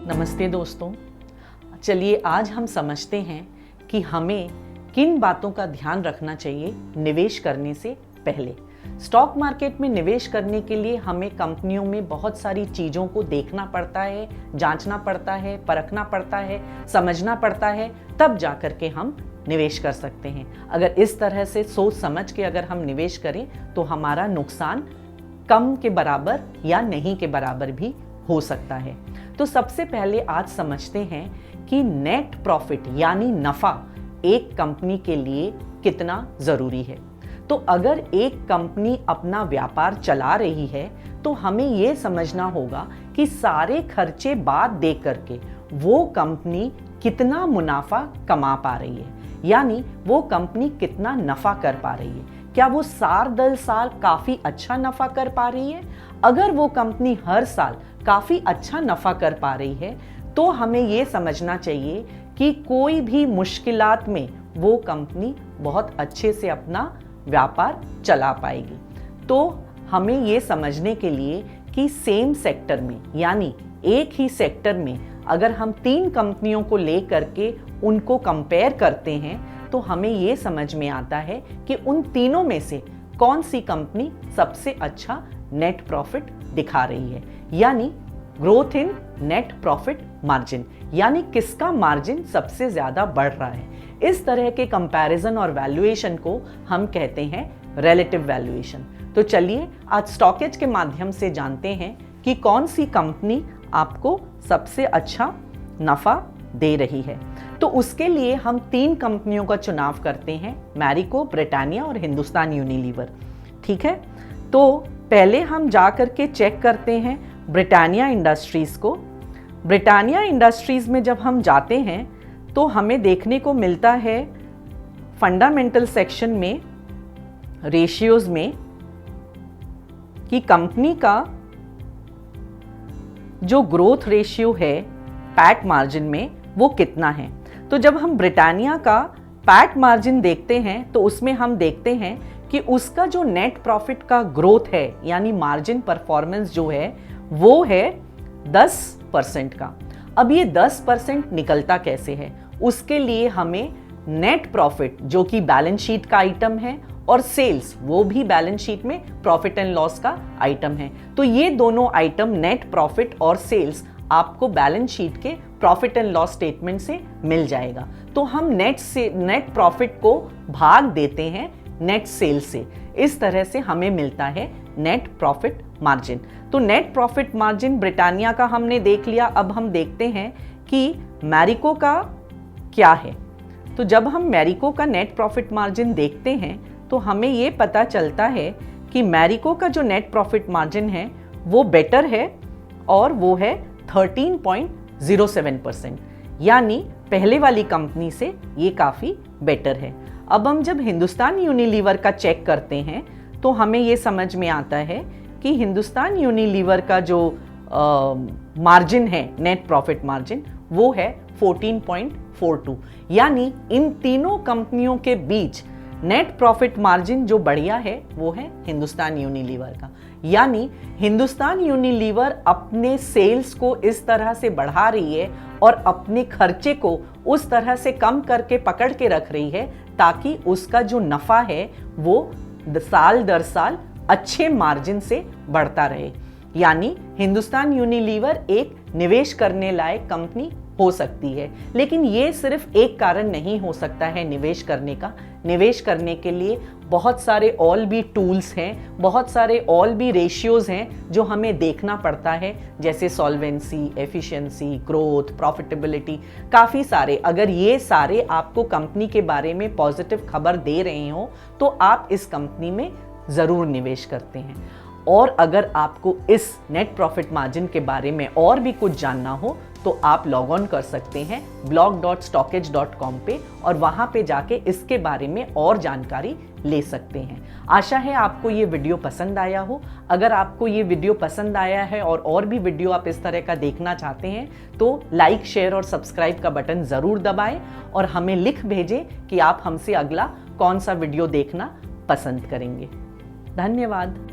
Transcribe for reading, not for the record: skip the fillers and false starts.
नमस्ते दोस्तों। चलिए आज हम समझते हैं कि हमें किन बातों का ध्यान रखना चाहिए निवेश करने से पहले। स्टॉक मार्केट में निवेश करने के लिए हमें कंपनियों में बहुत सारी चीज़ों को देखना पड़ता है, जांचना पड़ता है, परखना पड़ता है, समझना पड़ता है, तब जा कर के हम निवेश कर सकते हैं। अगर इस तरह से सोच समझ के अगर हम निवेश करें तो हमारा नुकसान कम के बराबर या नहीं के बराबर भी हो सकता है। तो सबसे पहले आज समझते हैं कि नेट प्रॉफिट यानी नफा एक कंपनी के लिए कितना जरूरी है। तो अगर एक कंपनी अपना व्यापार चला रही है तो हमें यह समझना होगा कि सारे खर्चे बाद दे करके वो कंपनी कितना मुनाफा कमा पा रही है, यानी वो कंपनी कितना नफा कर पा रही है। क्या वो साल दर साल काफी अच्छा नफा कर पा रही है? अगर वो कंपनी हर साल काफी अच्छा नफा कर पा रही है तो हमें ये समझना चाहिए कि कोई भी मुश्किलात में वो कंपनी बहुत अच्छे से अपना व्यापार चला पाएगी। तो हमें ये समझने के लिए कि सेम सेक्टर में यानी एक ही सेक्टर में अगर हम 3 कंपनियों को ले करके उनको कंपेयर करते हैं तो हमें ये समझ में आता है कि उन तीनों में से कौन सी कंपनी सबसे अच्छा नेट प्रॉफिट दिखा रही है, यानी growth in net profit margin, यानी किसका मार्जिन सबसे ज्यादा बढ़ रहा है। इस तरह के कंपैरिजन और वैल्यूएशन को हम कहते हैं रिलेटिव वैल्यूएशन। तो चलिए आज स्टॉकेज के माध्यम से जानते हैं कि कौन सी कंपनी आपको सबसे अच्छा नफा दे रही है। तो उसके लिए हम 3 कंपनियों का चुनाव करते हैं, मैरिको, ब्रिटानिया और हिंदुस्तान यूनिलीवर। ठीक है, तो पहले हम जा करके चेक करते हैं ब्रिटानिया इंडस्ट्रीज को। ब्रिटानिया इंडस्ट्रीज में जब हम जाते हैं तो हमें देखने को मिलता है फंडामेंटल सेक्शन में रेशियोज में कि कंपनी का जो ग्रोथ रेशियो है पैट मार्जिन में वो कितना है। तो जब हम ब्रिटानिया का पैट मार्जिन देखते हैं तो उसमें हम देखते हैं कि उसका जो नेट प्रॉफिट का ग्रोथ है यानी मार्जिन परफॉर्मेंस जो है वो है 10% का। अब ये 10% निकलता कैसे है, उसके लिए हमें नेट प्रॉफिट जो कि बैलेंस शीट का आइटम है और सेल्स वो भी बैलेंस शीट में प्रॉफिट एंड लॉस का आइटम है। तो ये दोनों आइटम नेट प्रॉफिट और सेल्स आपको बैलेंस शीट के प्रॉफिट एंड लॉस स्टेटमेंट से मिल जाएगा। तो हम नेट प्रॉफिट को भाग देते हैं नेट सेल से। इस तरह से हमें मिलता है नेट प्रॉफिट मार्जिन। तो नेट प्रॉफिट मार्जिन ब्रिटानिया का हमने देख लिया। अब हम देखते हैं कि मैरिको का क्या है। तो जब हम मैरिको का नेट प्रॉफिट मार्जिन देखते हैं तो हमें ये पता चलता है कि मैरिको का जो नेट प्रॉफिट मार्जिन है वो बेटर है और वो है 13.07%, यानी पहले वाली कंपनी से ये काफ़ी बेटर है। अब हम जब हिंदुस्तान यूनिलीवर का चेक करते हैं तो हमें ये समझ में आता है कि हिंदुस्तान यूनिलीवर का जो मार्जिन है नेट प्रॉफिट मार्जिन वो है 14.42, यानी इन तीनों कंपनियों के बीच नेट प्रॉफिट मार्जिन जो बढ़िया है वो है हिंदुस्तान यूनिलीवर का। यानी हिंदुस्तान यूनिलीवर अपने सेल्स को इस तरह से बढ़ा रही है और अपने खर्चे को उस तरह से कम करके पकड़ के रख रही है ताकि उसका जो नफा है वो साल दर साल अच्छे मार्जिन से बढ़ता रहे। यानी हिंदुस्तान यूनिलीवर एक निवेश करने लायक कंपनी हो सकती है। लेकिन ये सिर्फ एक कारण नहीं हो सकता है निवेश करने का। निवेश करने के लिए बहुत सारे और भी टूल्स हैं, बहुत सारे और भी रेशियोज हैं जो हमें देखना पड़ता है, जैसे सॉल्वेंसी, एफिशिएंसी, ग्रोथ, प्रॉफिटेबिलिटी, काफ़ी सारे। अगर ये सारे आपको कंपनी के बारे में पॉजिटिव खबर दे रहे हो तो आप इस कंपनी में ज़रूर निवेश करते हैं। और अगर आपको इस नेट प्रॉफिट मार्जिन के बारे में और भी कुछ जानना हो तो आप लॉग ऑन कर सकते हैं blog.stockage.com पे और वहां पे जाके इसके बारे में और जानकारी ले सकते हैं। आशा है आपको ये वीडियो पसंद आया हो। अगर आपको ये वीडियो पसंद आया है और भी वीडियो आप इस तरह का देखना चाहते हैं तो लाइक, शेयर और सब्सक्राइब का बटन ज़रूर दबाएं और हमें लिख भेजें कि आप हमसे अगला कौन सा वीडियो देखना पसंद करेंगे। धन्यवाद।